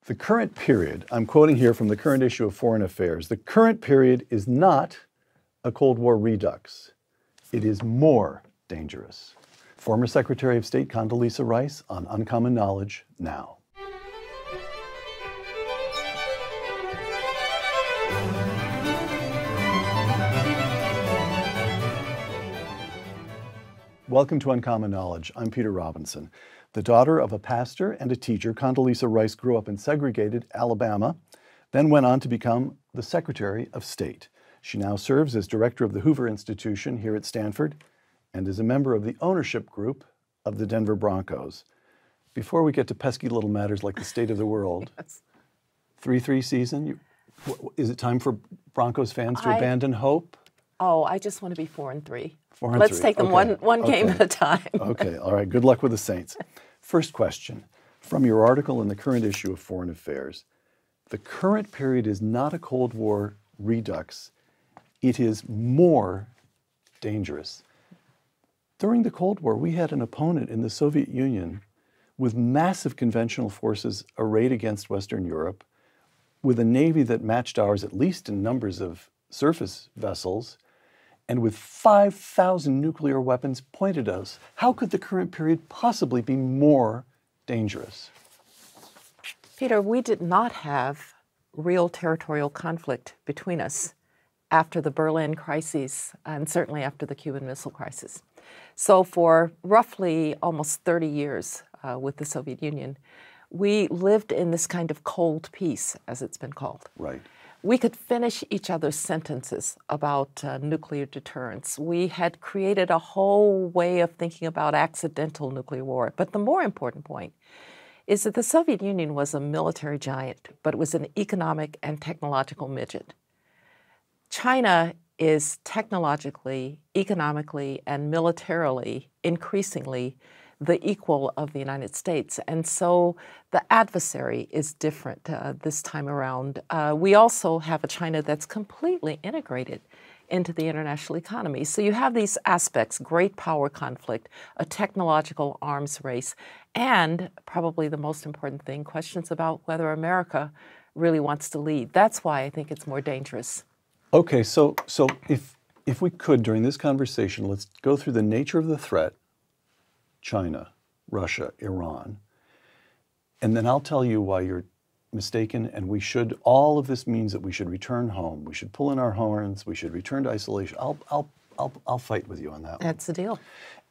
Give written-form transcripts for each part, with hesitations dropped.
The current period, I'm quoting here from the current issue of Foreign Affairs, the current period is not a Cold War redux. It is more dangerous. Former Secretary of State Condoleezza Rice on Uncommon Knowledge now. Welcome to Uncommon Knowledge. I'm Peter Robinson. The daughter of a pastor and a teacher, Condoleezza Rice grew up in segregated Alabama, then went on to become the Secretary of State. She now serves as director of the Hoover Institution here at Stanford and is a member of the ownership group of the Denver Broncos. Before we get to pesky little matters like the state of the world, yes. 3-3 season, is it time for Broncos fans to abandon hope? Oh, I just want to be 4-3. Let's take them one game at a time. Okay, all right. Good luck with the Saints. First question. From your article in the current issue of Foreign Affairs, the current period is not a Cold War redux. It is more dangerous. During the Cold War, we had an opponent in the Soviet Union with massive conventional forces arrayed against Western Europe, with a navy that matched ours at least in numbers of surface vessels, and with 5,000 nuclear weapons pointed at us. How could the current period possibly be more dangerous? Peter, we did not have real territorial conflict between us after the Berlin crises and certainly after the Cuban Missile Crisis. So for roughly almost 30 years with the Soviet Union, we lived in this kind of cold peace, as it's been called. Right. We could finish each other's sentences about nuclear deterrence. We had created a whole way of thinking about accidental nuclear war. But the more important point is that the Soviet Union was a military giant, but it was an economic and technological midget. China is technologically, economically, and militarily increasingly the equal of the United States. And so the adversary is different this time around. We also have a China that's completely integrated into the international economy. So you have these aspects, great power conflict, a technological arms race, and probably the most important thing, questions about whether America really wants to lead. That's why I think it's more dangerous. Okay, so if we could, during this conversation, let's go through the nature of the threat, China, Russia, Iran, and then I'll tell you why you're mistaken, and all of this means that we should return home. We should pull in our horns. We should return to isolation. I'll fight with you on that. That's the deal.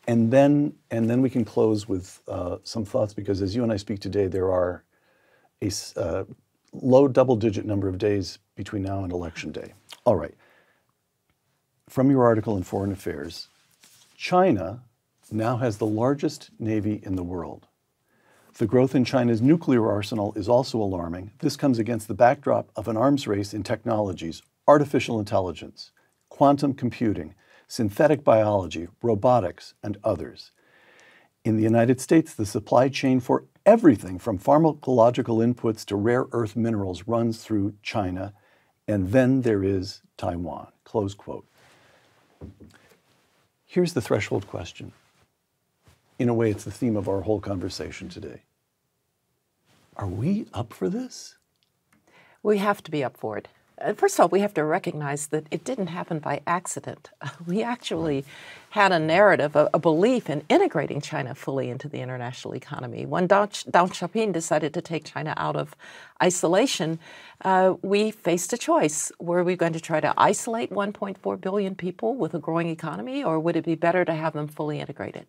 And then we can close with some thoughts, because as you and I speak today, there are a low double-digit number of days between now and Election Day. All right. From your article in Foreign Affairs, China now has the largest navy in the world. The growth in China's nuclear arsenal is also alarming. This comes against the backdrop of an arms race in technologies, artificial intelligence, quantum computing, synthetic biology, robotics, and others. In the United States, the supply chain for everything from pharmacological inputs to rare earth minerals runs through China, and then there is Taiwan, close quote. Here's the threshold question. In a way, it's the theme of our whole conversation today. Are we up for this? We have to be up for it. First of all, we have to recognize that it didn't happen by accident. We actually had a narrative, a belief in integrating China fully into the international economy. When Deng Xiaoping decided to take China out of isolation, we faced a choice. Were we going to try to isolate 1.4 billion people with a growing economy, or would it be better to have them fully integrated?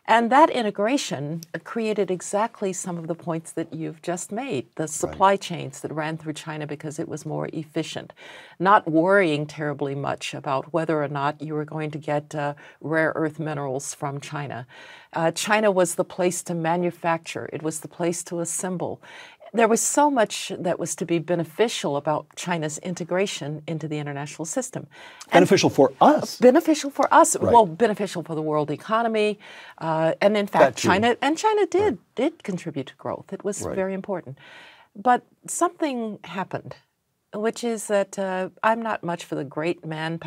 And that integration created exactly some of the points that you've just made, the supply chains that ran through China because it was more efficient, not worrying terribly much about whether or not you were going to get rare earth minerals from China. China was the place to manufacture. It was the place to assemble. There was so much that was to be beneficial about China's integration into the international system. Beneficial for us. Beneficial for us. Right. Well, beneficial for the world economy. And in fact, China did contribute to growth. It was very important. But something happened, which is that I'm not much for the great man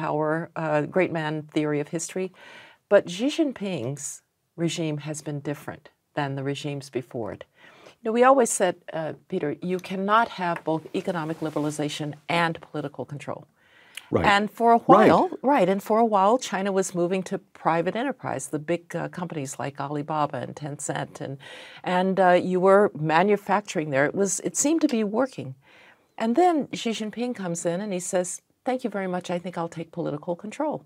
theory of history, but Xi Jinping's regime has been different than the regimes before it. No, we always said, Peter, you cannot have both economic liberalization and political control. Right. And for a while, and for a while, China was moving to private enterprise, the big companies like Alibaba and Tencent, and you were manufacturing there. It seemed to be working. And then Xi Jinping comes in and he says, thank you very much, I think I'll take political control.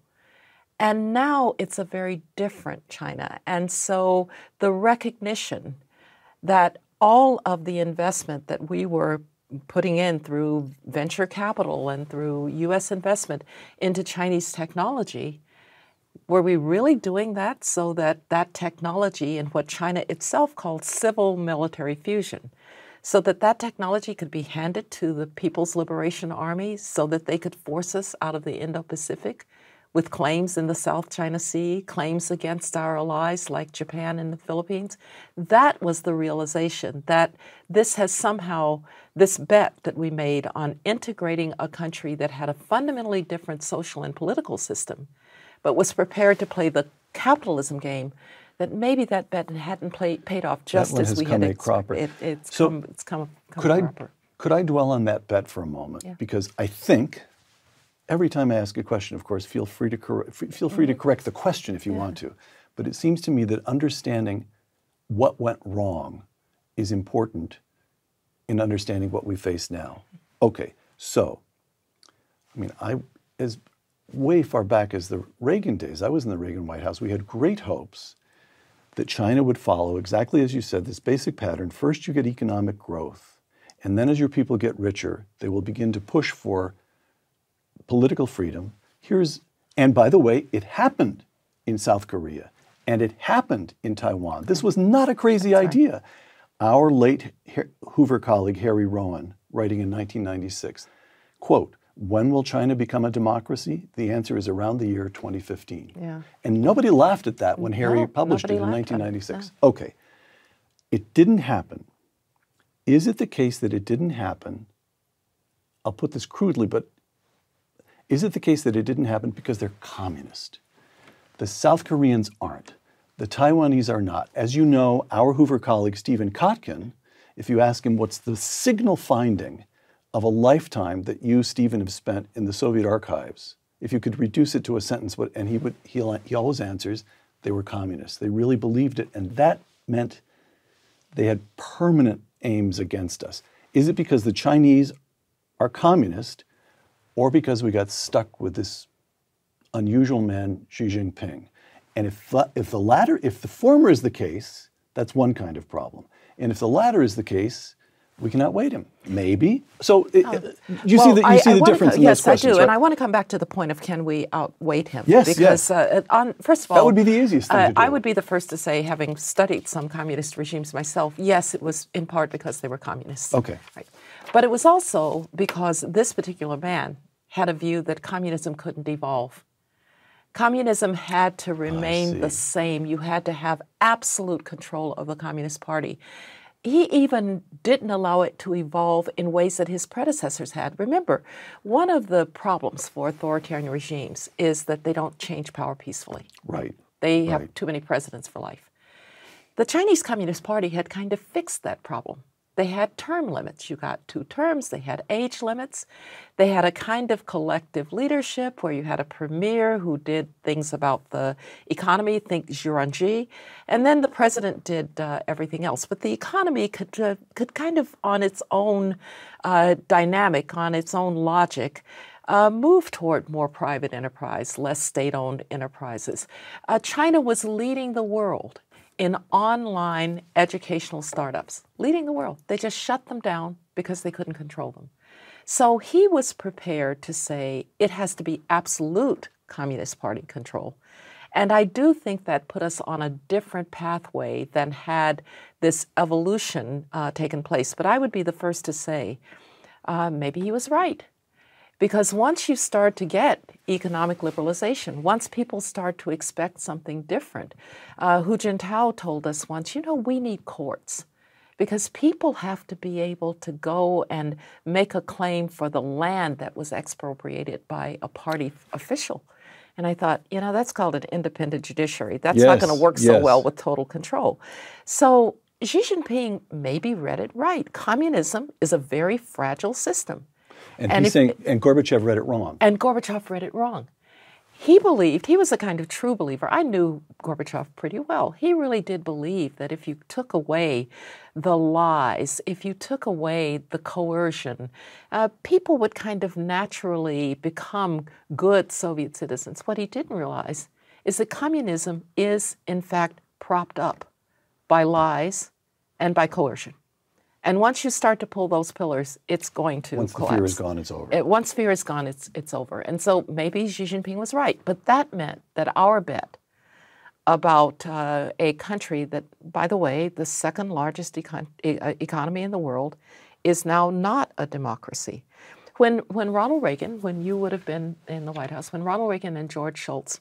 And now it's a very different China. And so the recognition that all of the investment that we were putting in through venture capital and through U.S. investment into Chinese technology, were we really doing that so that that technology and what China itself called civil-military fusion, so that that technology could be handed to the People's Liberation Army so that they could force us out of the Indo-Pacific with claims in the South China Sea, claims against our allies like Japan and the Philippines? That was the realization that this has somehow, this bet that we made on integrating a country that had a fundamentally different social and political system, but was prepared to play the capitalism game, that maybe that bet hadn't paid off just as we had expected. It's come proper. Could I dwell on that bet for a moment? Yeah. Because I think every time I ask a question, of course, feel free to correct the question if you want to. But it seems to me that understanding what went wrong is important in understanding what we face now. Okay, so, I mean, as way far back as the Reagan days, I was in the Reagan White House, we had great hopes that China would follow, exactly as you said, this basic pattern. First you get economic growth, and then as your people get richer, they will begin to push for political freedom. And by the way, it happened in South Korea, and it happened in Taiwan. This was not a crazy idea. Our late Hoover colleague, Harry Rowan, writing in 1996, quote, "When will China become a democracy? The answer is around the year 2015. Yeah. And nobody laughed at that when Harry published it in 1996. No. Okay, it didn't happen. Is it the case that it didn't happen? I'll put this crudely, but is it the case that it didn't happen because they're communist? The South Koreans aren't. The Taiwanese are not. As you know, our Hoover colleague, Stephen Kotkin, if you ask him what's the signal finding of a lifetime that you, Stephen, have spent in the Soviet archives, if you could reduce it to a sentence, and he always answers, they were communists. They really believed it, and that meant they had permanent aims against us. Is it because the Chinese are communist, or because we got stuck with this unusual man, Xi Jinping? And if the former is the case, that's one kind of problem. And if the latter is the case, we can outweigh him. Maybe. So you see the difference in those questions. Yes, I do. Right? And I want to come back to the point of can we outweigh him? Yes, because, first of all, that would be the easiest thing to do. I would be the first to say, having studied some communist regimes myself, yes, it was in part because they were communists. Okay. Right. But it was also because this particular man had a view that communism couldn't evolve. Communism had to remain the same. You had to have absolute control of the Communist Party. He even didn't allow it to evolve in ways that his predecessors had. Remember, one of the problems for authoritarian regimes is that they don't change power peacefully. Right. They have too many presidents for life. The Chinese Communist Party had kind of fixed that problem. They had term limits. You got 2 terms. They had age limits. They had a kind of collective leadership where you had a premier who did things about the economy, think Zhuangzi, and then the president did everything else. But the economy could kind of, on its own dynamic, on its own logic, move toward more private enterprise, less state-owned enterprises. China was leading the world in online educational startups, leading the world. They just shut them down because they couldn't control them. So he was prepared to say it has to be absolute Communist Party control. And I do think that put us on a different pathway than had this evolution taken place. But I would be the first to say maybe he was right. Because once you start to get economic liberalization, once people start to expect something different, Hu Jintao told us once, we need courts because people have to be able to go and make a claim for the land that was expropriated by a party official. And I thought, that's called an independent judiciary. That's not going to work so well with total control. So Xi Jinping maybe read it right. Communism is a very fragile system. And he's saying, and Gorbachev read it wrong. And Gorbachev read it wrong. He believed, he was a kind of true believer. I knew Gorbachev pretty well. He really did believe that if you took away the lies, if you took away the coercion, people would kind of naturally become good Soviet citizens. What he didn't realize is that communism is, in fact, propped up by lies and by coercion. And once you start to pull those pillars, it's going to collapse. Once the fear is gone, it's over. Once fear is gone, it's over. And so maybe Xi Jinping was right. But that meant that our bet about a country that, by the way, the second largest economy in the world, is now not a democracy. When Ronald Reagan, when you would have been in the White House, when Ronald Reagan and George Shultz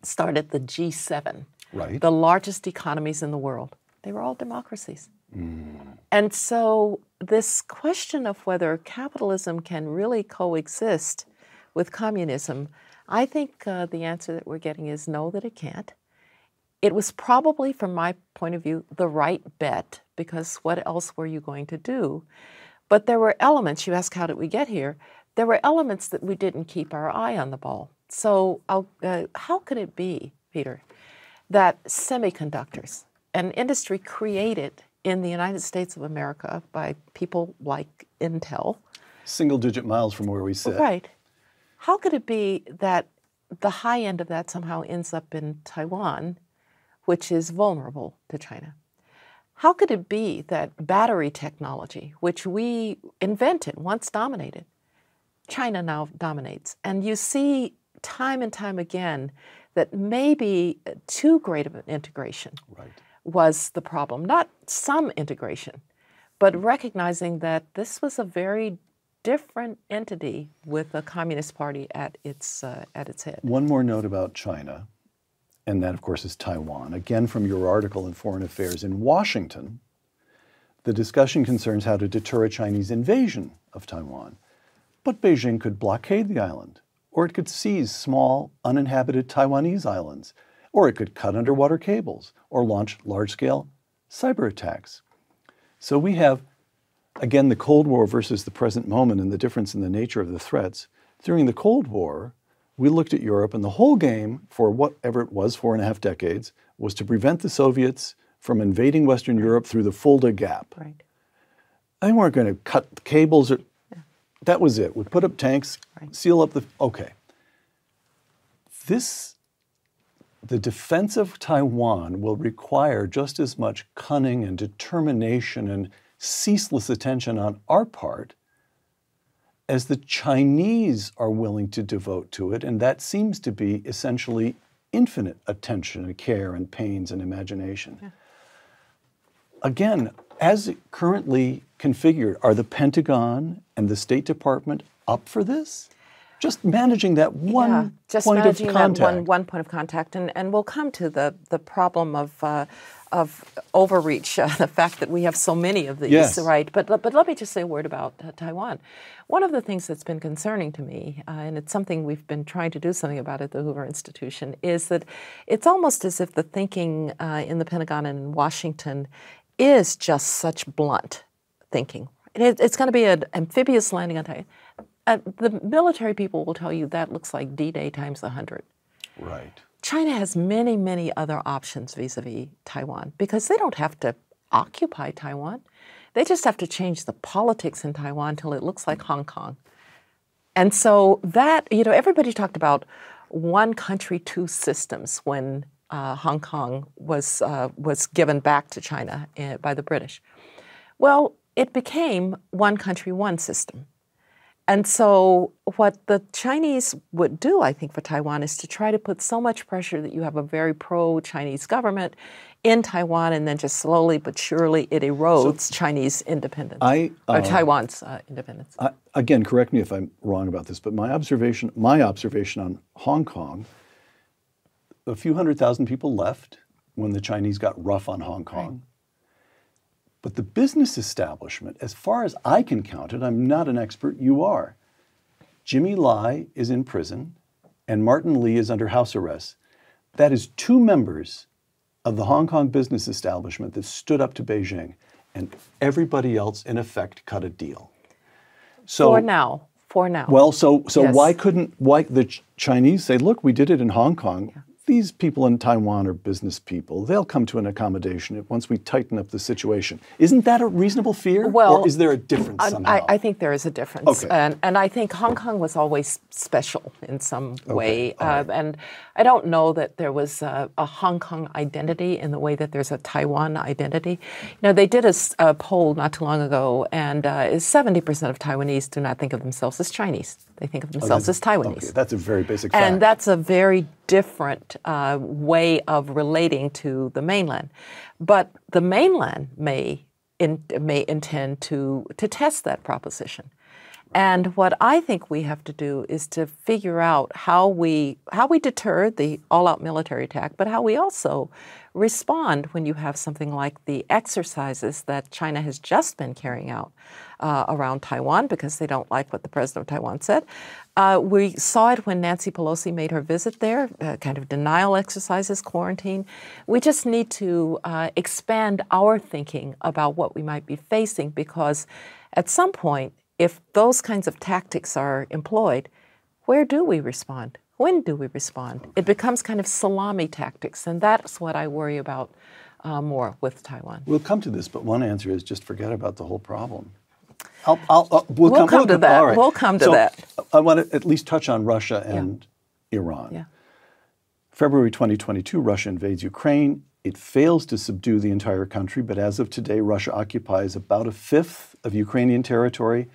started the G7, right, the largest economies in the world, they were all democracies. And so this question of whether capitalism can really coexist with communism, I think the answer that we're getting is no, that it can't. It was probably, from my point of view, the right bet, because what else were you going to do? But there were elements, you ask how did we get here, there were elements that we didn't keep our eye on the ball. So how could it be, Peter, that semiconductors, an industry created in the United States of America by people like Intel. Single-digit miles from where we sit. Right. How could it be that the high end of that somehow ends up in Taiwan, which is vulnerable to China? How could it be that battery technology, which we invented, once dominated, China now dominates? And you see time and time again that maybe too great of an integration was the problem. Not some integration, but recognizing that this was a very different entity with a Communist Party at its head. One more note about China, and that, of course, is Taiwan. Again, from your article in Foreign Affairs. In Washington, the discussion concerns how to deter a Chinese invasion of Taiwan. But Beijing could blockade the island, or it could seize small, uninhabited Taiwanese islands, or it could cut underwater cables, or launch large-scale cyber attacks. So we have, again, the Cold War versus the present moment and the difference in the nature of the threats. During the Cold War, we looked at Europe, and the whole game, for whatever it was, 4.5 decades, was to prevent the Soviets from invading Western Europe through the Fulda Gap. Right. They weren't going to cut the cables. That was it. We put up tanks, seal up the... Okay. The defense of Taiwan will require just as much cunning and determination and ceaseless attention on our part as the Chinese are willing to devote to it, and that seems to be essentially infinite attention and care and pains and imagination. Yeah. Again, as it currently configured, are the Pentagon and the State Department up for this? Just managing that one point of contact. That one point of contact, and we'll come to the problem of overreach, the fact that we have so many of these, right? But let me just say a word about Taiwan. One of the things that's been concerning to me, and it's something we've been trying to do something about at the Hoover Institution, is that it's almost as if the thinking in the Pentagon and in Washington is just such blunt thinking. It's going to be an amphibious landing on Taiwan. The military people will tell you that looks like D-Day times 100. Right. China has many, many other options vis-a-vis Taiwan because they don't have to occupy Taiwan. They just have to change the politics in Taiwan till it looks like Hong Kong. And so that, everybody talked about one country, two systems when Hong Kong was given back to China by the British. Well, it became one country, one system. And so what the Chinese would do, I think, for Taiwan is to try to put so much pressure that you have a very pro-Chinese government in Taiwan, and then just slowly but surely it erodes Chinese independence, or Taiwan's independence. Again, correct me if I'm wrong about this, but my observation on Hong Kong, a few 100,000 people left when the Chinese got rough on Hong Kong. Right. But the business establishment, as far as I can count it, I'm not an expert, you are. Jimmy Lai is in prison and Martin Lee is under house arrest. That is 2 members of the Hong Kong business establishment that stood up to Beijing, and everybody else, in effect, cut a deal. So For now. Well, so Yes. why the Chinese say, look, we did it in Hong Kong. Yeah. These people in Taiwan are business people. They'll come to an accommodation once we tighten up the situation. Isn't that a reasonable fear? Well, or is there a difference somehow? I think there is a difference. Okay. And I think Hong Kong was always special in some way. Right. And I don't know that there was a Hong Kong identity in the way that there's a Taiwan identity. You know, they did a poll not too long ago, and 70% of Taiwanese do not think of themselves as Chinese. They think of themselves as Taiwanese. Okay, that's a very basic fact. And that's a very different way of relating to the mainland. But the mainland may intend to test that proposition. And what I think we have to do is to figure out how we deter the all-out military attack, but how we also respond when you have something like the exercises that China has just been carrying out around Taiwan because they don't like what the president of Taiwan said. We saw it when Nancy Pelosi made her visit there, kind of denial exercises, quarantine. We just need to expand our thinking about what we might be facing, because at some point, if those kinds of tactics are employed, where do we respond? When do we respond? It becomes kind of salami tactics, and that's what I worry about more with Taiwan. We'll come to this, but one answer is just forget about the whole problem. We'll come to that. All right. We'll come to that. I want to at least touch on Russia and Iran. Yeah. February 2022, Russia invades Ukraine. It fails to subdue the entire country, but as of today, Russia occupies about a fifth of Ukrainian territory,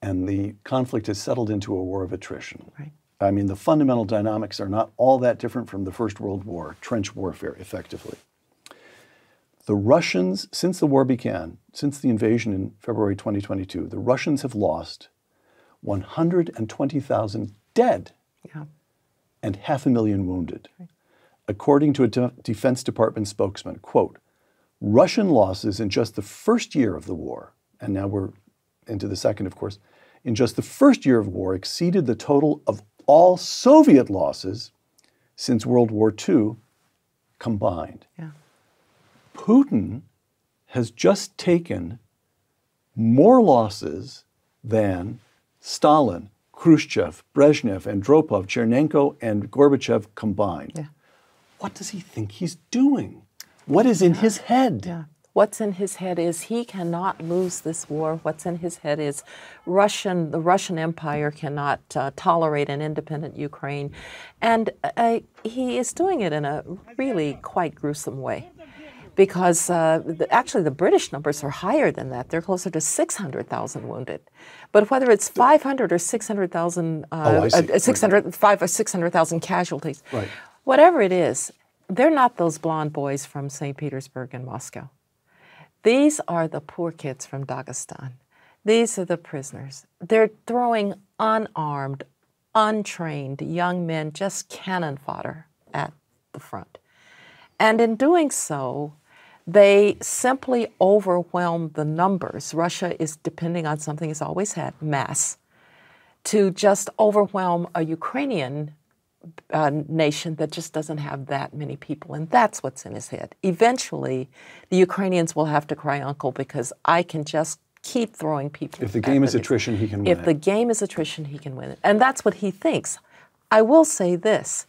and the conflict has settled into a war of attrition. Right. I mean, the fundamental dynamics are not all that different from the First World War, trench warfare, effectively. The Russians, since the war began, since the invasion in February 2022, the Russians have lost 120,000 dead and 500,000 wounded. Right. According to a Defense Department spokesman, quote, Russian losses in just the first year of the war, and now we're into the second, of course, in just the first year of war exceeded the total of all Soviet losses since World War II combined. Yeah. Putin has just taken more losses than Stalin, Khrushchev, Brezhnev, Andropov, Chernenko, and Gorbachev combined. Yeah. What does he think he's doing? What is in his head? Yeah. What's in his head is he cannot lose this war. What's in his head is the Russian Empire cannot tolerate an independent Ukraine. And he is doing it in a really quite gruesome way. Because actually the British numbers are higher than that. They're closer to 600,000 wounded. But whether it's 500 or 600,000, 500 or 600,000 casualties, right. Whatever it is, they're not those blonde boys from St. Petersburg and Moscow. These are the poor kids from Dagestan. These are the prisoners. They're throwing unarmed, untrained young men, just cannon fodder at the front. And in doing so, they simply overwhelm the numbers. Russia is depending on something it's always had, mass, to just overwhelm a Ukrainian nation that just doesn't have that many people. And that's what's in his head. Eventually, the Ukrainians will have to cry uncle because I can just keep throwing people. If the game is attrition, he can win it. If the game is attrition, he can win it. And that's what he thinks. I will say this.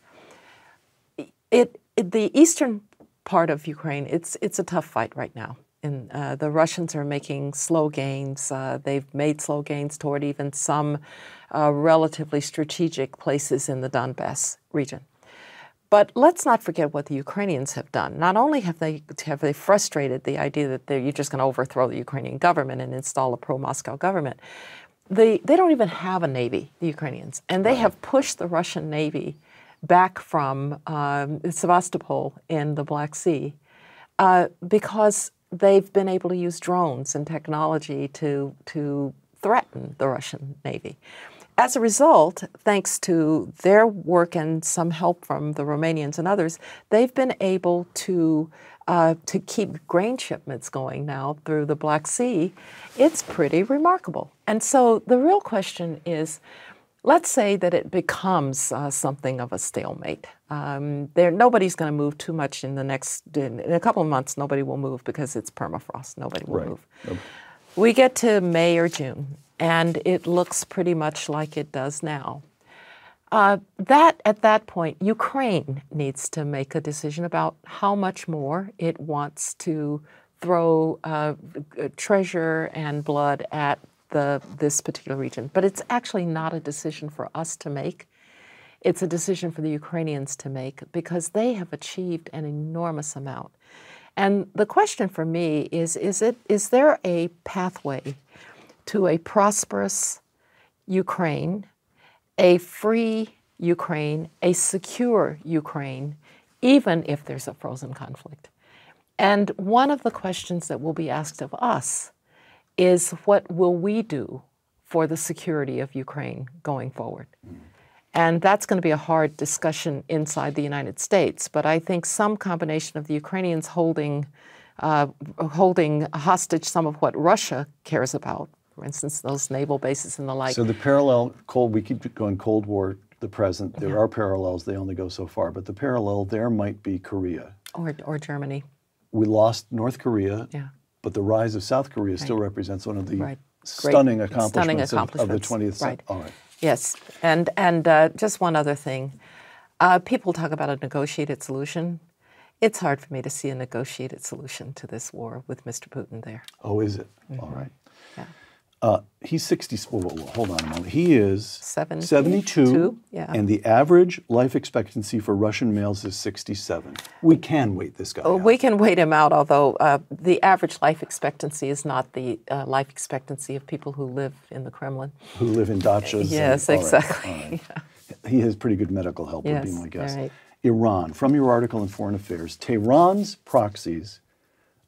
The eastern part of Ukraine, it's a tough fight right now. And the Russians are making slow gains. They've made slow gains toward even some relatively strategic places in the Donbass region. But let's not forget what the Ukrainians have done. Not only have they frustrated the idea that you're just going to overthrow the Ukrainian government and install a pro-Moscow government, they don't even have a navy, the Ukrainians. And they have pushed the Russian Navy back from Sevastopol in the Black Sea because they've been able to use drones and technology to threaten the Russian Navy. As a result, thanks to their work and some help from the Romanians and others, they've been able to keep grain shipments going now through the Black Sea. It's pretty remarkable. And so the real question is, let's say that it becomes something of a stalemate. Nobody's going to move too much in a couple of months. Nobody will move because it's permafrost. Nobody will move. Nope. We get to May or June, and it looks pretty much like it does now. At that point, Ukraine needs to make a decision about how much more it wants to throw treasure and blood at this particular region. But it's actually not a decision for us to make. It's a decision for the Ukrainians to make because they have achieved an enormous amount. And the question for me is there a pathway to a prosperous Ukraine, a free Ukraine, a secure Ukraine, even if there's a frozen conflict? And one of the questions that will be asked of us is, what will we do for the security of Ukraine going forward? And that's going to be a hard discussion inside the United States. But I think some combination of the Ukrainians holding hostage some of what Russia cares about, for instance, those naval bases and the like. So the parallel, we keep going Cold War, the present. There are parallels. They only go so far. But the parallel there might be Korea. Or Germany. We lost North Korea, but the rise of South Korea still represents one of the stunning accomplishments of the 20th century. All right. Yes, and just one other thing. People talk about a negotiated solution. It's hard for me to see a negotiated solution to this war with Mr. Putin there. Oh, is it? All right. Yeah. He's 60, hold on a moment. He is 72, and the average life expectancy for Russian males is 67. We can wait this guy out. We can wait him out, although the average life expectancy is not the life expectancy of people who live in the Kremlin. Who live in dachas. Yes, exactly. All right. He has pretty good medical help, would be my guess. Right. Iran, from your article in Foreign Affairs, Tehran's proxies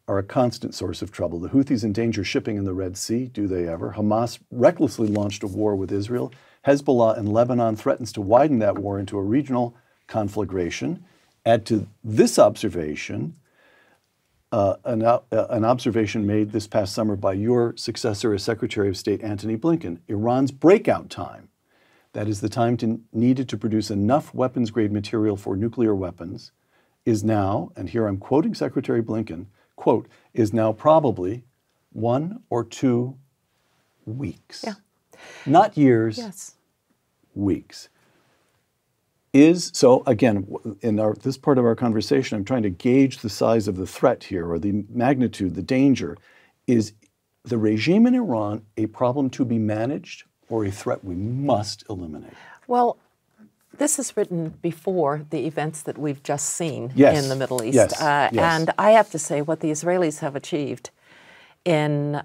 are a constant source of trouble. The Houthis endanger shipping in the Red Sea. Do they ever? Hamas recklessly launched a war with Israel. Hezbollah in Lebanon threatens to widen that war into a regional conflagration. Add to this observation, an observation made this past summer by your successor as Secretary of State, Antony Blinken. Iran's breakout time, that is the time needed to produce enough weapons-grade material for nuclear weapons, is now, and here I'm quoting Secretary Blinken, quote, is now probably 1 or 2 weeks. Yeah. Not years, weeks. So again, in this part of our conversation, I'm trying to gauge the size of the threat here, or the magnitude, the danger. Is the regime in Iran a problem to be managed or a threat we must eliminate? Well, this is written before the events that we've just seen in the Middle East. Yes. And I have to say, what the Israelis have achieved in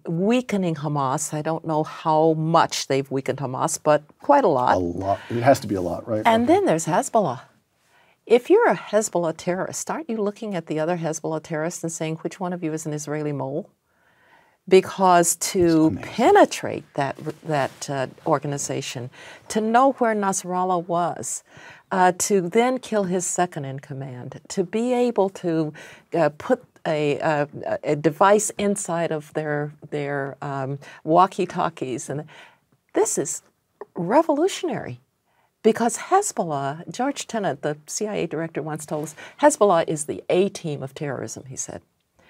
weakening Hamas, I don't know how much they've weakened Hamas, but quite a lot. A lot. It has to be a lot, right? And then there's Hezbollah. If you're a Hezbollah terrorist, aren't you looking at the other Hezbollah terrorists and saying, which one of you is an Israeli mole? Because to penetrate that organization, to know where Nasrallah was, to then kill his second in command, to be able to put a device inside of their walkie-talkies, and this is revolutionary. Because Hezbollah, George Tenet, the CIA director, once told us, Hezbollah is the A-team of terrorism, he said.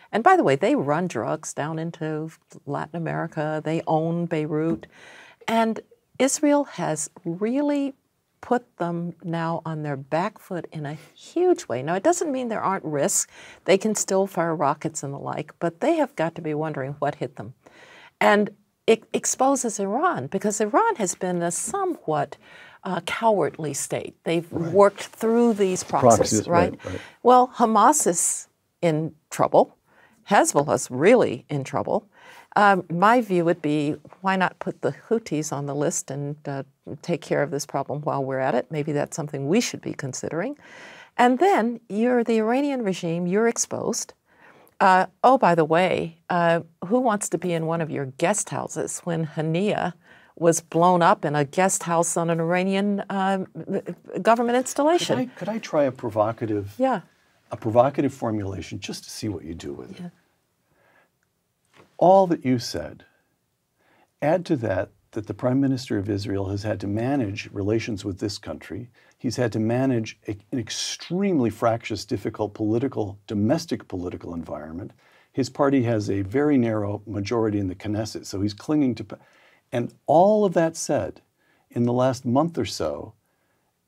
And by the way, they run drugs down into Latin America. They own Beirut. And Israel has really put them now on their back foot in a huge way. Now, it doesn't mean there aren't risks. They can still fire rockets and the like, but they have got to be wondering what hit them. And it exposes Iran, because Iran has been a somewhat cowardly state. They've worked through these proxies, right? Well, Hamas is in trouble. Hezbollah's really in trouble. My view would be, why not put the Houthis on the list and take care of this problem while we're at it? Maybe that's something we should be considering. And then you're the Iranian regime, you're exposed. Oh, by the way, who wants to be in one of your guest houses when Hania was blown up in a guest house on an Iranian government installation? Could I try a provocative? A provocative formulation just to see what you do with it. All that you said, add to that that the Prime Minister of Israel has had to manage relations with this country. He's had to manage an extremely fractious, difficult domestic political environment. His party has a very narrow majority in the Knesset, so he's clinging to... And all of that said, in the last month or so,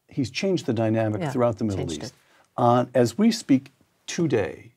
he's changed the dynamic throughout the Middle East. As we speak today,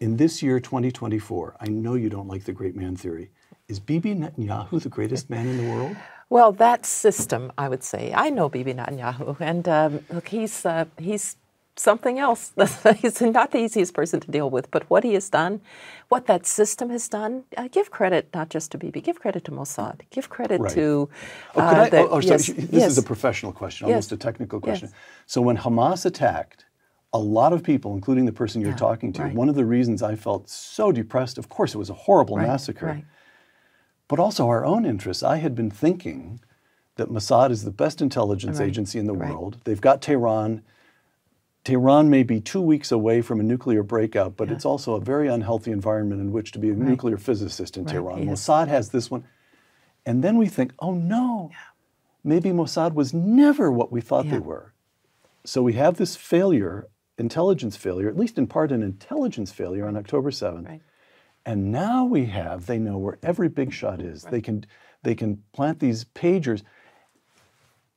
in this year, 2024, I know you don't like the great man theory. Is Bibi Netanyahu the greatest man in the world? Well, that system, I would say. I know Bibi Netanyahu, and look, he's something else. He's not the easiest person to deal with, but what he has done, what that system has done, give credit not just to Bibi, give credit to Mossad, give credit to... This is a professional question, almost a technical question. Yes. So when Hamas attacked, a lot of people, including the person you're talking to, one of the reasons I felt so depressed, of course, it was a horrible massacre, but also our own interests. I had been thinking that Mossad is the best intelligence agency in the world. They've got Tehran. Tehran may be 2 weeks away from a nuclear breakout, but it's also a very unhealthy environment in which to be a nuclear physicist in Tehran. Mossad has this one. And then we think, oh no, maybe Mossad was never what we thought they were. So we have this failure, intelligence failure, at least in part an intelligence failure on October 7th. And now we have, they know where every big shot is. They can plant these pagers.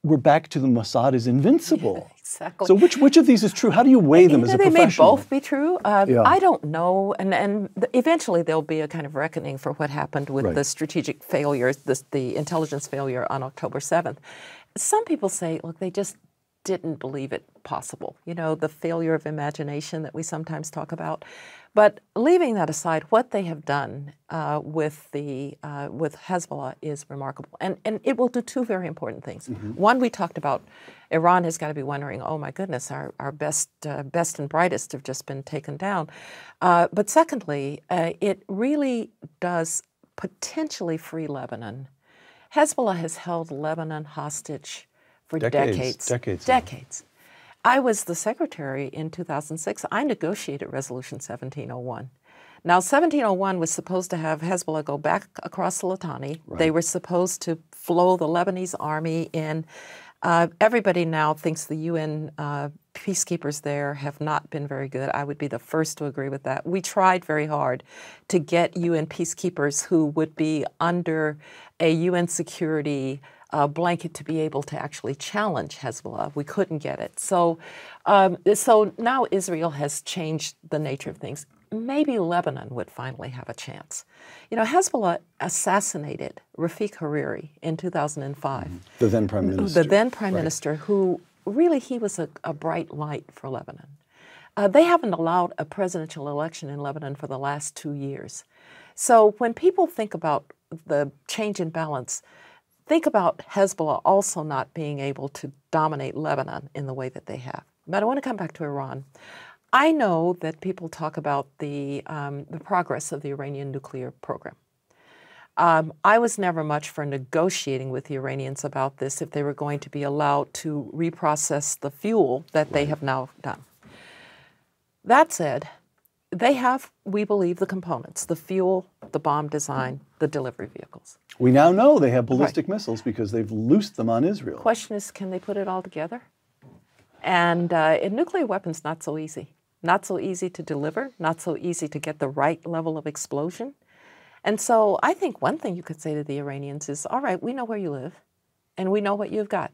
We're back to the Mossad is invincible. Exactly. So which of these is true? How do you weigh them as a professional? They may both be true. I don't know. And eventually there'll be a kind of reckoning for what happened with the strategic failures, the intelligence failure on October 7th. Some people say, look, they just didn't believe it possible. You know, the failure of imagination that we sometimes talk about. But leaving that aside, what they have done with Hezbollah is remarkable, and it will do two very important things. One, we talked about. Iran has got to be wondering, oh my goodness, our best and brightest have just been taken down. But secondly, it really does potentially free Lebanon. Hezbollah has held Lebanon hostage for decades. I was the secretary in 2006. I negotiated Resolution 1701. Now, 1701 was supposed to have Hezbollah go back across the Litani. They were supposed to flow the Lebanese army in. Everybody now thinks the UN peacekeepers there have not been very good. I would be the first to agree with that. We tried very hard to get UN peacekeepers who would be under a UN security blanket to be able to actually challenge Hezbollah. We couldn't get it. So now Israel has changed the nature of things. Maybe Lebanon would finally have a chance. You know, Hezbollah assassinated Rafiq Hariri in 2005. The then Prime Minister. The then Prime Minister, who really, he was a bright light for Lebanon. They haven't allowed a presidential election in Lebanon for the last 2 years. So when people think about the change in balance, think about Hezbollah also not being able to dominate Lebanon in the way that they have. But I want to come back to Iran. I know that people talk about the progress of the Iranian nuclear program. I was never much for negotiating with the Iranians about this if they were going to be allowed to reprocess the fuel that they have now done. That said, they have, we believe, the components, the fuel, the bomb design, the delivery vehicles. We now know they have ballistic missiles because they've loosed them on Israel. The question is, can they put it all together? And nuclear weapons, not so easy. Not so easy to deliver, not so easy to get the right level of explosion. And so I think one thing you could say to the Iranians is, all right, we know where you live, and we know what you've got.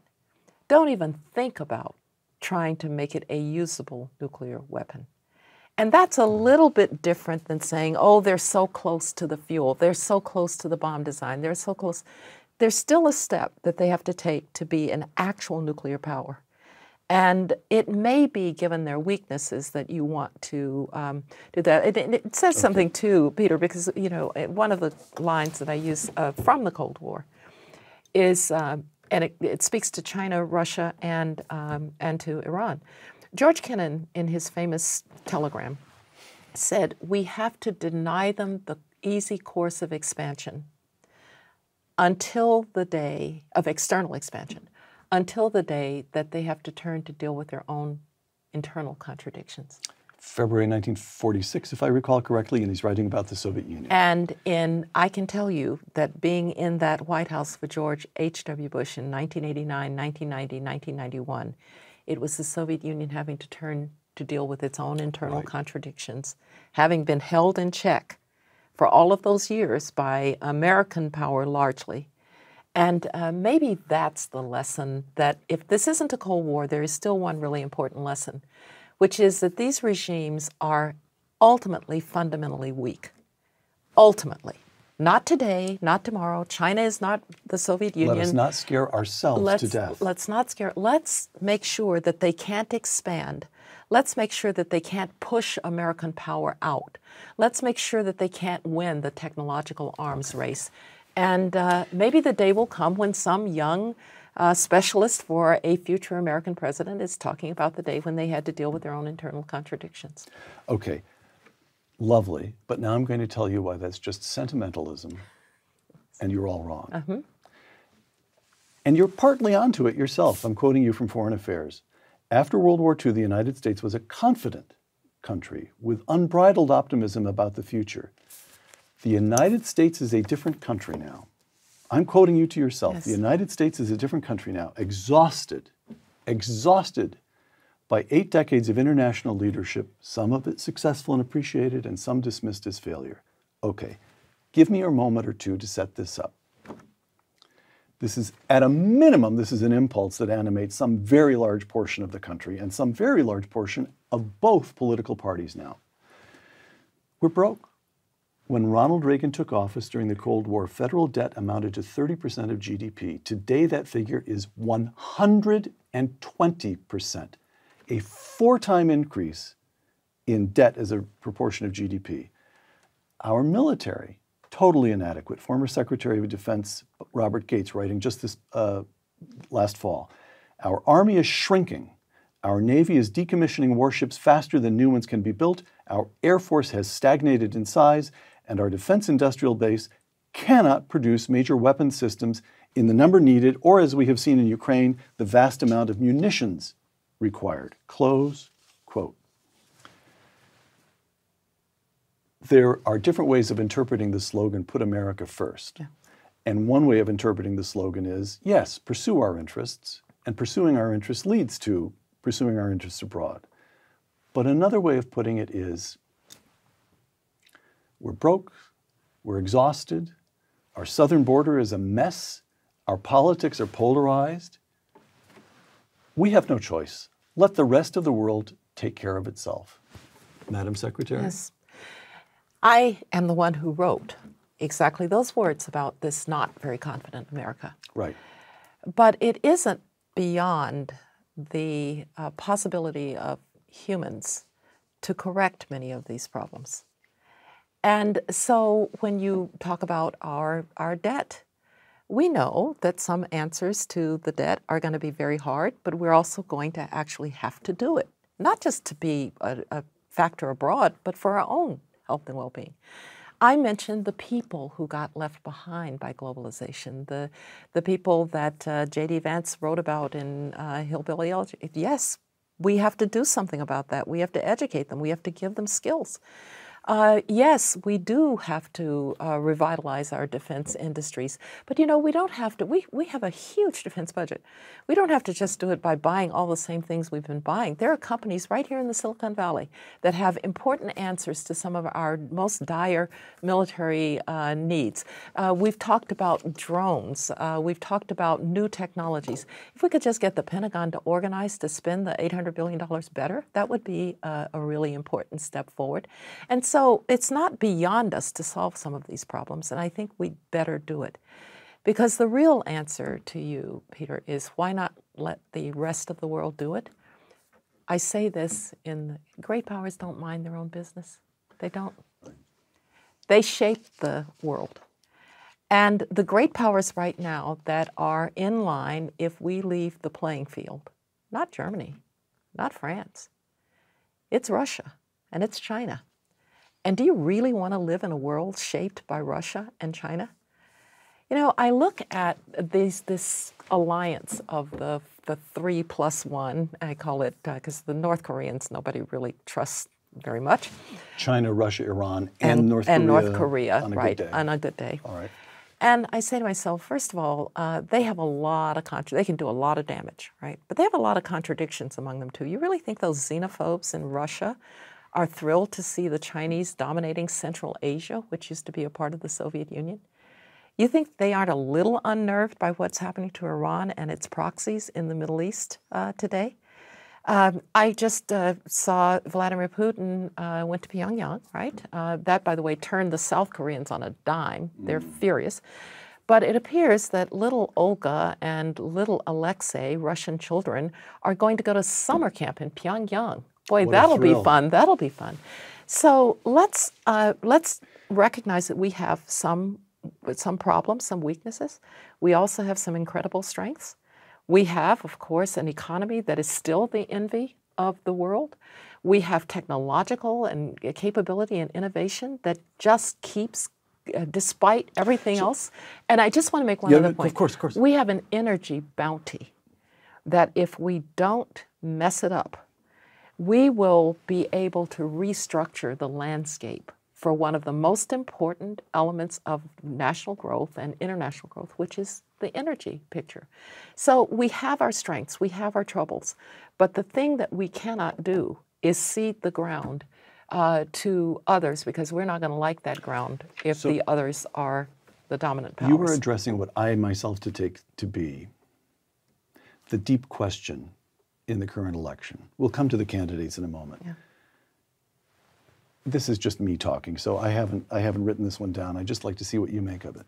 Don't even think about trying to make it a usable nuclear weapon. And that's a little bit different than saying, oh, they're so close to the fuel, they're so close to the bomb design, they're so close. There's still a step that they have to take to be an actual nuclear power. And it may be, given their weaknesses, that you want to do that. It says something, too, Peter, because, you know, one of the lines that I use from the Cold War is, and it speaks to China, Russia, and to Iran. George Kennan, in his famous telegram, said, we have to deny them the easy course of expansion until the day of external expansion, until the day that they have to turn to deal with their own internal contradictions. February 1946, if I recall correctly, and he's writing about the Soviet Union. And I can tell you that being in that White House for George H.W. Bush in 1989, 1990, 1991, it was the Soviet Union having to turn to deal with its own internal contradictions, having been held in check for all of those years by American power largely. And maybe that's the lesson, that if this isn't a Cold War, there is still one really important lesson, which is that these regimes are ultimately fundamentally weak. Ultimately. Not today, not tomorrow. China is not the Soviet Union. Let us not scare ourselves to death. Let's not scare. Let's make sure that they can't expand. Let's make sure that they can't push American power out. Let's make sure that they can't win the technological arms race. And maybe the day will come when some young specialist for a future American president is talking about the day when they had to deal with their own internal contradictions. Okay, lovely. But now I'm going to tell you why that's just sentimentalism, and you're all wrong. And you're partly onto it yourself. I'm quoting you from Foreign Affairs. After World War II, the United States was a confident country with unbridled optimism about the future. The United States is a different country now. I'm quoting you to yourself. Yes. The United States is a different country now, exhausted by 8 decades of international leadership, some of it successful and appreciated, and some dismissed as failure. Okay, give me a moment or two to set this up. This is, at a minimum, this is an impulse that animates some very large portion of the country and some very large portion of both political parties now. We're broke. When Ronald Reagan took office during the Cold War, federal debt amounted to 30% of GDP. Today, that figure is 120%, a 4-time increase in debt as a proportion of GDP. Our military, totally inadequate. Former Secretary of Defense Robert Gates writing just this last fall. Our Army is shrinking. Our Navy is decommissioning warships faster than new ones can be built. Our Air Force has stagnated in size, and our defense industrial base cannot produce major weapon systems in the number needed, or as we have seen in Ukraine, the vast amount of munitions required. Close quote. There are different ways of interpreting the slogan, "Put America First." Yeah. And one way of interpreting the slogan is, yes, pursue our interests, and pursuing our interests leads to pursuing our interests abroad. But another way of putting it is, we're broke, we're exhausted, our southern border is a mess, our politics are polarized. We have no choice. Let the rest of the world take care of itself. Madam Secretary? Yes. I am the one who wrote exactly those words about this not very confident America. Right. But it isn't beyond the possibility of humans to correct many of these problems. And so when you talk about our debt, we know that some answers to the debt are going to be very hard, but we're also going to actually have to do it, not just to be a factor abroad, but for our own health and well-being. I mentioned the people who got left behind by globalization, the people that J.D. Vance wrote about in Hillbilly Elegy. Yes, we have to do something about that. We have to educate them. We have to give them skills. Yes, we do have to revitalize our defense industries. But, you know, we don't have to. We have a huge defense budget. We don't have to just do it by buying all the same things we've been buying. There are companies right here in the Silicon Valley that have important answers to some of our most dire military needs. We've talked about drones. We've talked about new technologies. If we could just get the Pentagon to organize to spend the $800 billion better, that would be a really important step forward. And so it's not beyond us to solve some of these problems, and I think we'd better do it. Because the real answer to you, Peter, is why not let the rest of the world do it? I say this in great powers don't mind their own business. They don't. They shape the world. And the great powers right now that are in line if we leave the playing field, not Germany, not France, it's Russia and it's China. And do you really want to live in a world shaped by Russia and China? You know, I look at this alliance of the 3+1, I call it, because the North Koreans, nobody really trusts very much. China, Russia, Iran, and North Korea. And North Korea, on a right, good day. on a good day. All right. And I say to myself, first of all, they have a lot of they can do a lot of damage, right? But they have a lot of contradictions among them too. You really think those xenophobes in Russia are thrilled to see the Chinese dominating Central Asia, which used to be a part of the Soviet Union? You think they aren't a little unnerved by what's happening to Iran and its proxies in the Middle East today? I just saw Vladimir Putin went to Pyongyang, right? That, by the way, turned the South Koreans on a dime. They're furious. But it appears that little Olga and little Alexei, Russian children, are going to go to summer camp in Pyongyang. Boy, that'll be fun. That'll be fun. So let's recognize that we have some problems, some weaknesses. We also have some incredible strengths. We have, of course, an economy that is still the envy of the world. We have technological and capability and innovation that just keeps, despite everything else. And I just want to make one other point. Of course. We have an energy bounty that if we don't mess it up, we will be able to restructure the landscape for one of the most important elements of national growth and international growth, which is the energy picture. So we have our strengths, we have our troubles, but the thing that we cannot do is cede the ground to others, because we're not going to like that ground if the others are the dominant powers. You were addressing what I myself take to be the deep question in the current election. We'll come to the candidates in a moment. Yeah. This is just me talking, so I haven't written this one down. I'd just like to see what you make of it.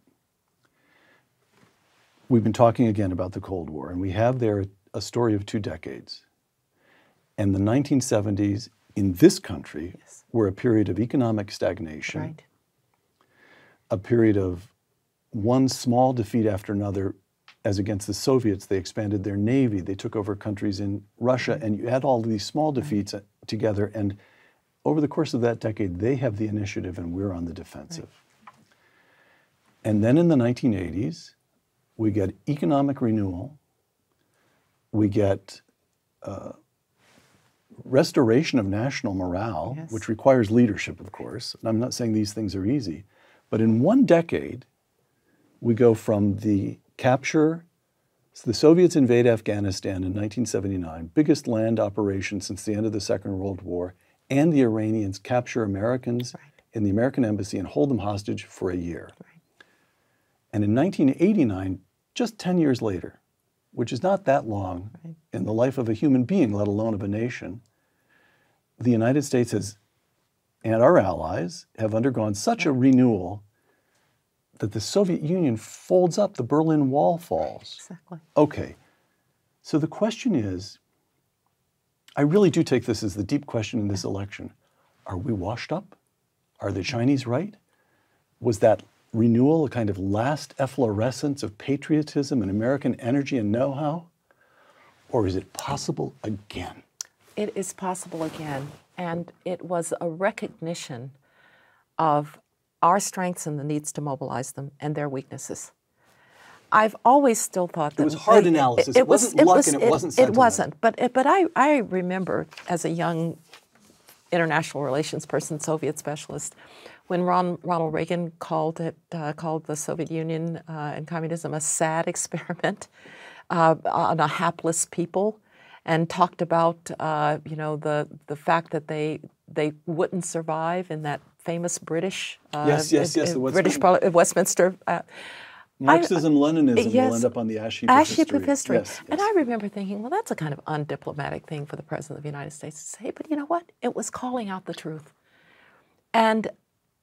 We've been talking again about the Cold War, and we have there a story of 2 decades. And the 1970s in this country were a period of economic stagnation, Right. a period of one small defeat after another. As against the Soviets, they expanded their navy, they took over countries in Russia, and you had all of these small defeats together, and over the course of that decade, they have the initiative and we're on the defensive. Right. And then in the 1980s, we get economic renewal, we get restoration of national morale, which requires leadership, of course. And I'm not saying these things are easy, but in 1 decade, we go from the capture, so the Soviets invade Afghanistan in 1979, biggest land operation since the end of the Second World War, and the Iranians capture Americans in the American embassy and hold them hostage for a year. Right. And in 1989, just 10 years later, which is not that long in the life of a human being, let alone of a nation, the United States and our allies have undergone such a renewal that the Soviet Union folds up, the Berlin Wall falls. Exactly. Okay, so the question is, I really do take this as the deep question in this election. Are we washed up? Are the Chinese right? Was that renewal a kind of last efflorescence of patriotism and American energy and know-how? Or is it possible again? It is possible again. And it was a recognition of our strengths and the needs to mobilize them and their weaknesses. I've always still thought that it was hard analysis. It wasn't luck and it wasn't sentiment. It wasn't. But I remember as a young international relations person, Soviet specialist, when Ronald Reagan called the Soviet Union and communism a sad experiment on a hapless people, and talked about the fact that they wouldn't survive in that famous British the Westminster. Marxism-Leninism will end up on the ash heap of history. Yes. And I remember thinking, well, that's a kind of undiplomatic thing for the President of the United States to say. But you know what? It was calling out the truth. And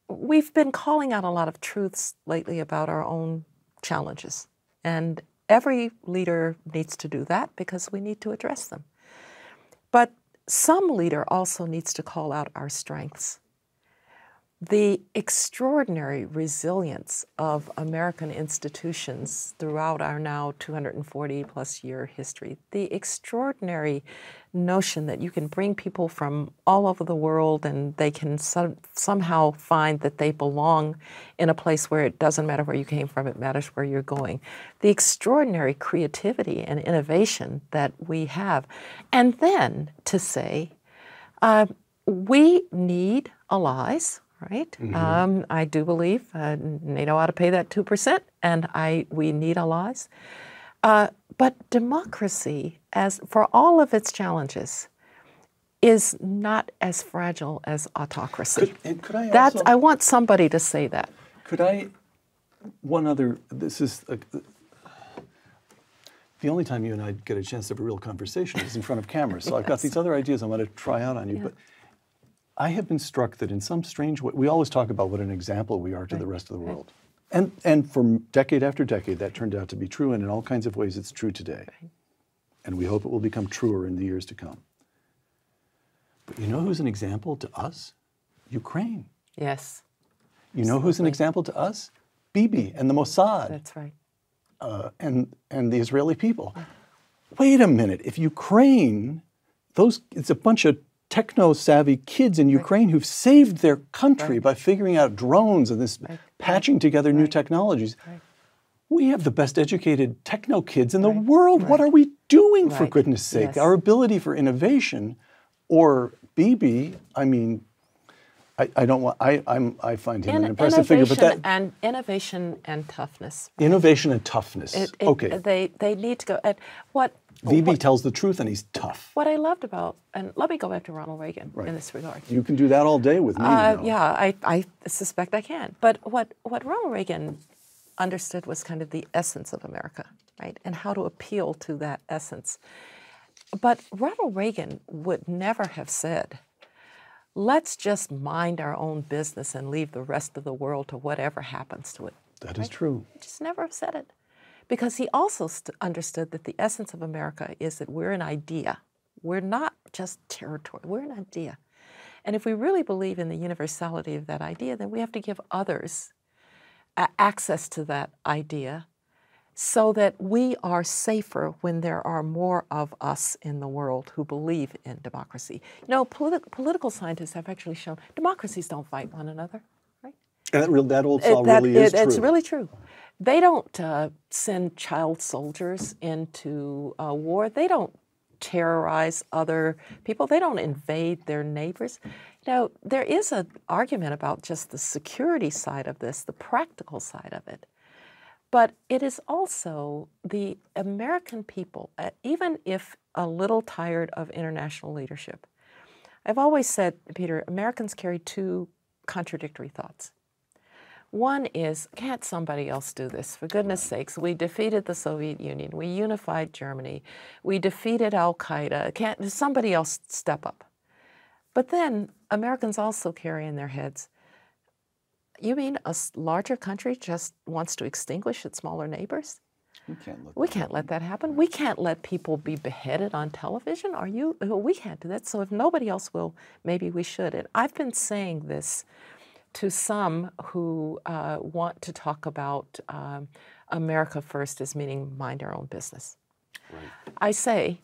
we've been calling out a lot of truths lately about our own challenges. And every leader needs to do that because we need to address them. But some leader also needs to call out our strengths. The extraordinary resilience of American institutions throughout our now 240-plus year history, the extraordinary notion that you can bring people from all over the world and they can somehow find that they belong in a place where it doesn't matter where you came from, it matters where you're going. The extraordinary creativity and innovation that we have. And then to say, we need allies, right? I do believe NATO ought to pay that 2%, and we need allies. But democracy, as for all of its challenges, is not as fragile as autocracy. Could I also, I want somebody to say that. This is the only time you and I get a chance to have a real conversation is in front of cameras. So I've got these other ideas I want to try out on you. But I have been struck that in some strange way, we always talk about what an example we are to the rest of the world. And for decade after decade, that turned out to be true. And in all kinds of ways, it's true today. And we hope it will become truer in the years to come. But you know who's an example to us? Ukraine. Yes. You know who's an example to us? Bibi and the Mossad. That's right. And the Israeli people. Wait a minute. If Ukraine, it's a bunch of techno-savvy kids in Ukraine who've saved their country by figuring out drones and this patching together new technologies. We have the best educated techno kids in the world. What are we doing, for goodness sake? Yes. Our ability for innovation, or Bibi, I mean, I find him an impressive figure, but innovation and toughness. Innovation and toughness. Okay. They need to go. And Bibi tells the truth, and he's tough. What I loved about, and let me go back to Ronald Reagan in this regard. You can do that all day with me. Yeah, I suspect I can. But what Ronald Reagan understood was kind of the essence of America, right, and how to appeal to that essence. But Ronald Reagan would never have said, let's just mind our own business and leave the rest of the world to whatever happens to it. That is true. He just never said it. Because he also understood that the essence of America is that we're an idea. We're not just territory. We're an idea. And if we really believe in the universality of that idea, then we have to give others access to that idea so that we are safer when there are more of us in the world who believe in democracy. You know, political scientists have actually shown democracies don't fight one another, right? And that old saw really is true. It's really true. They don't send child soldiers into war. They don't terrorize other people. They don't invade their neighbors. Now, there is an argument about just the security side of this, the practical side of it. But it is also the American people, even if a little tired of international leadership. I've always said, Peter, Americans carry two contradictory thoughts. One is, can't somebody else do this? For goodness sakes, we defeated the Soviet Union. We unified Germany. We defeated Al-Qaeda. Can't somebody else step up? But then Americans also carry in their heads, you mean a larger country just wants to extinguish its smaller neighbors? We can't let that happen. We can't let people be beheaded on television. We can't do that. So if nobody else will, maybe we should. And I've been saying this to some who want to talk about America first as meaning mind our own business. Right. I say,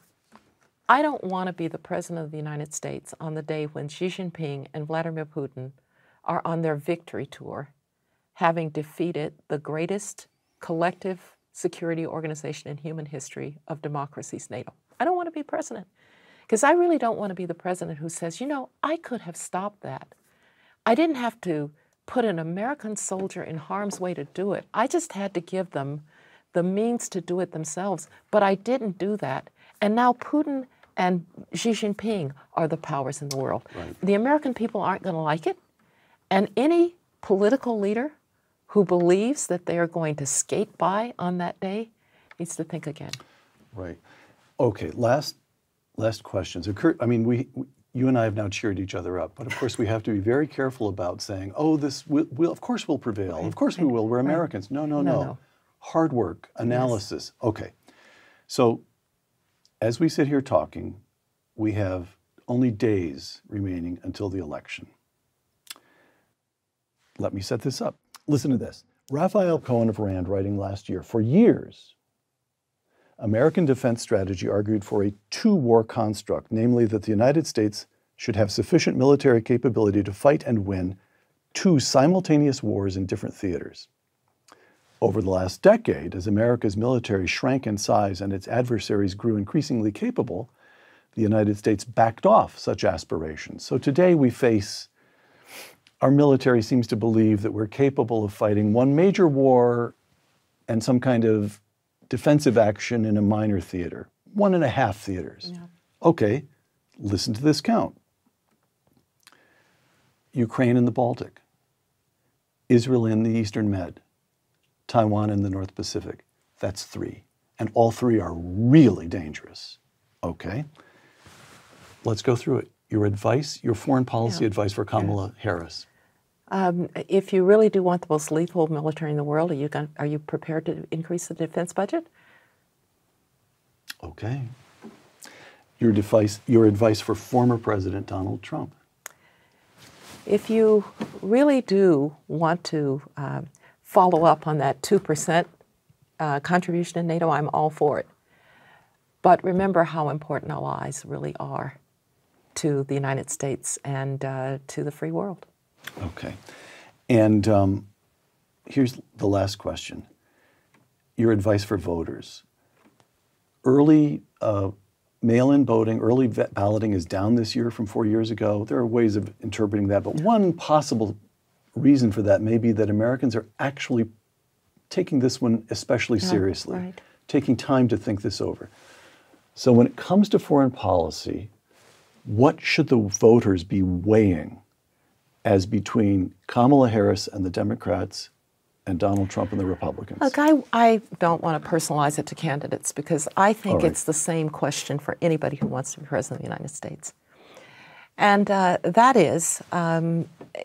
I don't want to be the President of the United States on the day when Xi Jinping and Vladimir Putin are on their victory tour, having defeated the greatest collective security organization in human history of democracies, NATO. I don't want to be president, because I really don't want to be the president who says, you know, I could have stopped that. I didn't have to put an American soldier in harm's way to do it. I just had to give them the means to do it themselves, but I didn't do that. And now Putin and Xi Jinping are the powers in the world. Right. The American people aren't going to like it, and any political leader who believes that they are going to skate by on that day needs to think again. Right. Okay, last questions. I mean, you and I have now cheered each other up, but of course we have to be very careful about saying, oh, this will of course we'll prevail. Right. Of course we will. We're Americans. Right. No. Hard work, analysis. Yes. Okay. So as we sit here talking, we have only days remaining until the election. Let me set this up. Listen to this. Raphael Cohen of RAND, writing last year, for years, American defense strategy argued for a two-war construct, namely that the United States should have sufficient military capability to fight and win two simultaneous wars in different theaters. Over the last decade, as America's military shrank in size and its adversaries grew increasingly capable, the United States backed off such aspirations. So today we face, our military seems to believe that we're capable of fighting one major war and some kind of defensive action in a minor theater, 1.5 theaters. Yeah. Okay, listen to this count. Ukraine and the Baltic, Israel in the Eastern Med, Taiwan in the North Pacific. That's 3. And all 3 are really dangerous. Okay, let's go through it. Your advice, your foreign policy advice for Kamala Harris. If you really do want the most lethal military in the world, are you prepared to increase the defense budget? Okay. Your advice for former President Donald Trump. If you really do want to follow up on that 2% contribution to NATO, I'm all for it. But remember how important allies really are to the United States and to the free world. Okay. And here's the last question. Your advice for voters. Early mail-in voting, early balloting is down this year from 4 years ago. There are ways of interpreting that, but one possible reason for that may be that Americans are actually taking this one especially seriously, right. taking time to think this over. So when it comes to foreign policy, what should the voters be weighing as between Kamala Harris and the Democrats and Donald Trump and the Republicans? Look, I don't want to personalize it to candidates because I think it's the same question for anybody who wants to be president of the United States. And that is,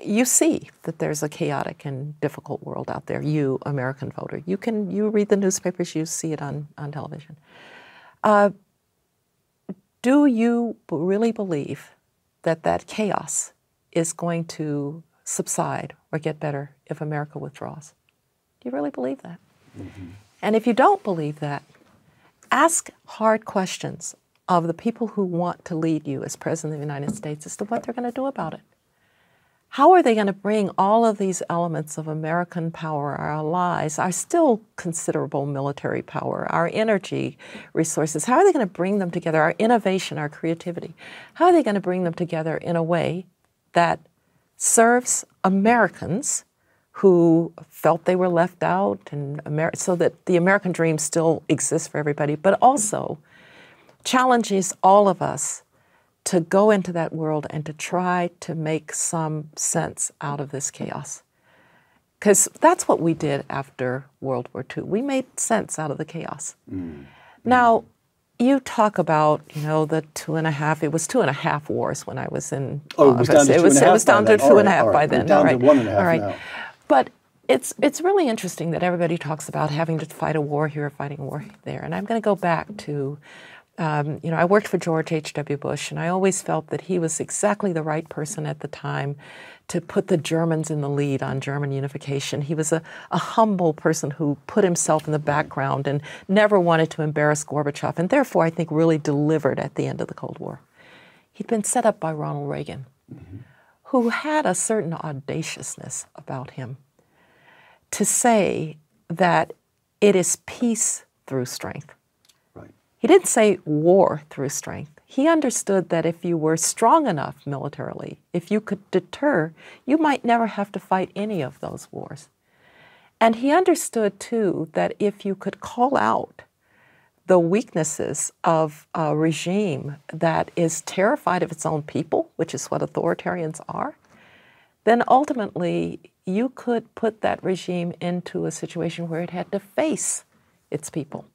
you see that there's a chaotic and difficult world out there, you, American voter. You read the newspapers, you see it on television. Do you really believe that that chaos is going to subside or get better if America withdraws? Do you really believe that? Mm-hmm. And if you don't believe that, ask hard questions of the people who want to lead you as President of the United States as to what they're going to do about it. How are they going to bring all of these elements of American power, our allies, our still considerable military power, our energy resources, how are they going to bring them together, our innovation, our creativity? How are they going to bring them together in a way that serves Americans who felt they were left out, and so that the American dream still exists for everybody, but also challenges all of us to go into that world and to try to make some sense out of this chaos. Because that's what we did after World War II. We made sense out of the chaos. Mm. Now, you talk about, the 2.5, it was 2.5 wars when I was in office. It was down to 2.5 by then. Down to 1.5 now. But it's really interesting that everybody talks about having to fight a war here, fighting a war there. And I'm going to go back to, I worked for George H.W. Bush, and I always felt that he was exactly the right person at the time to put the Germans in the lead on German unification. He was a humble person who put himself in the background and never wanted to embarrass Gorbachev, and therefore I think really delivered at the end of the Cold War. He'd been set up by Ronald Reagan, who had a certain audaciousness about him to say that it is peace through strength. Right. He didn't say war through strength. He understood that if you were strong enough militarily, if you could deter, you might never have to fight any of those wars. And he understood, too, that if you could call out the weaknesses of a regime that is terrified of its own people, which is what authoritarians are, then ultimately you could put that regime into a situation where it had to face its people.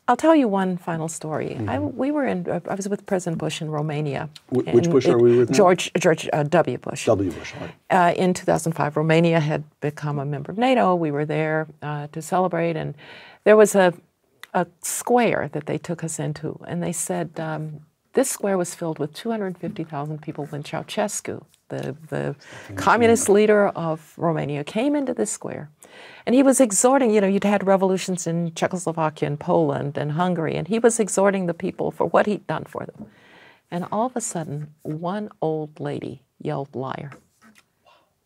I'll tell you one final story. I was with President Bush in Romania. Which Bush are we with now? George W. Bush. W. Bush, right. In 2005, Romania had become a member of NATO. We were there to celebrate, and there was a square that they took us into, and they said this square was filled with 250,000 people when Ceausescu, the communist leader of Romania, came into this square. And he was exhorting, you'd had revolutions in Czechoslovakia and Poland and Hungary, and he was exhorting the people for what he'd done for them. And all of a sudden, one old lady yelled liar.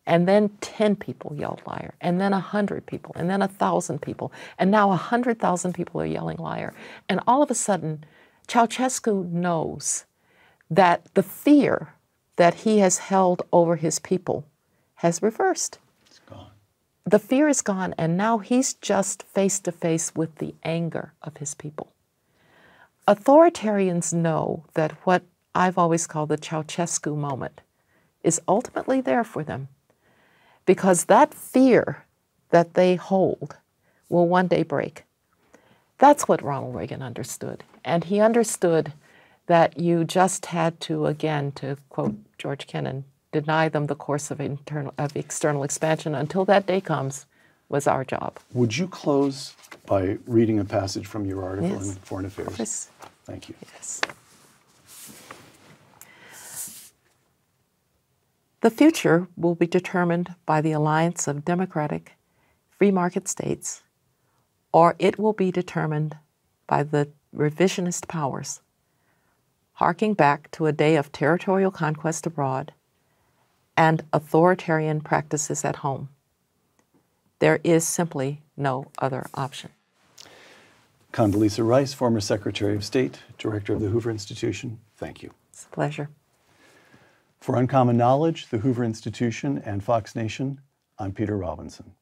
And then 10 people yelled liar, and then 100 people, and then 1,000 people, and now 100,000 people are yelling liar. And all of a sudden, Ceausescu knows that the fear that he has held over his people has reversed. It's gone. The fear is gone, and now he's just face to face with the anger of his people. Authoritarians know that what I've always called the Ceausescu moment is ultimately there for them, because that fear that they hold will one day break. That's what Ronald Reagan understood. And he understood that you just had to, again, to quote George Kennan, deny them the course of external expansion until that day comes was our job. Would you close by reading a passage from your article Yes. in Foreign Affairs? Yes. Thank you. Yes. The future will be determined by the alliance of democratic, free market states, or it will be determined by the revisionist powers, harking back to a day of territorial conquest abroad and authoritarian practices at home. There is simply no other option. Condoleezza Rice, former Secretary of State, Director of the Hoover Institution, thank you. It's a pleasure. For Uncommon Knowledge, the Hoover Institution, and Fox Nation, I'm Peter Robinson.